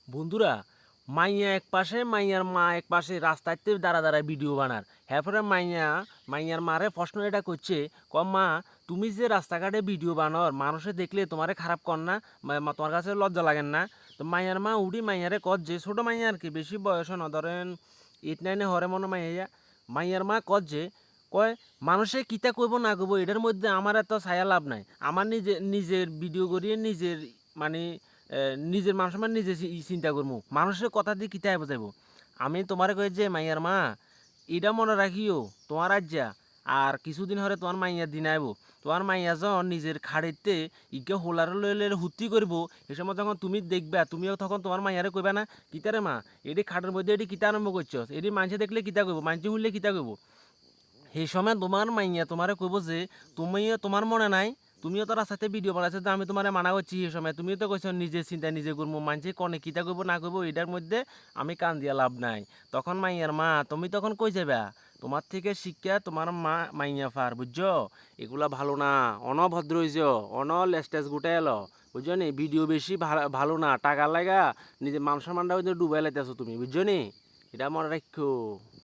বন্ধুরা, মাইয়া এক পাশে মাইয়ার মা এক পাশে রাস্তাতে দাঁড়ায় ভিডিও বানার। হ্যাঁ, মাইয়ার মারে প্রশ্ন এটা করছে, মা তুমি যে রাস্তাঘাটে ভিডিও বানার মানুষে দেখলে তোমারে খারাপ কর না? তোমার কাছে লজ্জা লাগেন না? তো মাইয়ার মা উঠি মাইয়ারে কত যে ছোটো মাইয়া আর কি, বেশি বয়স না, ধরেন 8-9 হরে মনে মাইয়া। মাইয়ার মা কত যে কয় মানুষে কিতা কইব না কইব এটার মধ্যে আমার এত ছায়া লাভ নাই। আমার নিজের ভিডিও করিয়ে নিজের মানে নিজের মান সম্মান নিজে চিন্তা করবো, মানুষের কথা দিয়ে কিতায় বোঝাইব। আমি তোমারে কই যে মাইয়ার মা এটা মনে রাখিও, তোমার আজ্জা আর কিছুদিন হরে তোমার মাইয়ার দিন আইব। তোমার মাইয়া যখন নিজের খাড়িতে ইকে হোলার লইলে হুত্তি করব, এ সময় যখন তুমি দেখবা তুমিও তখন তোমার মাইয়ারে কইবা না কিতারে মা এটি খাটের মধ্যে এটি কিতা আরম্ভ করছস, এটি মানুষে দেখলে কিতা কইব, মানুষে শুনলে কিতা কইব। সেই সময় তোমার মাইয়া তোমারে কইব যে তুমিও তোমার মনে নাই, তুমিও তো রাস্তাতে ভিডিও বানাইছো, তো আমি তোমারে মানা করছি। সেই সময় তুমিও তো কইছো নিজের চিন্তা নিজে করবো, মানছে কনে কিতা করবো না করবো এটার মধ্যে আমি কান দিয়া লাভ নাই। তখন মাইয়ার মা তুমি তখন কই যাবা, তোমার থেকে শিক্ষা তোমার মা মাইয়া ফার, বুঝছো? এগুলা ভালো না, অনভদ্র হইছ, লেস্টেজ গুটাই এলো, বুঝছো নি? ভিডিও বেশি ভালো না, টাকা লাগা নিজের মান সম্মানটা ডুবাই লাইতেছো তুমি, বুঝছো নি? এটা মনে রাখো।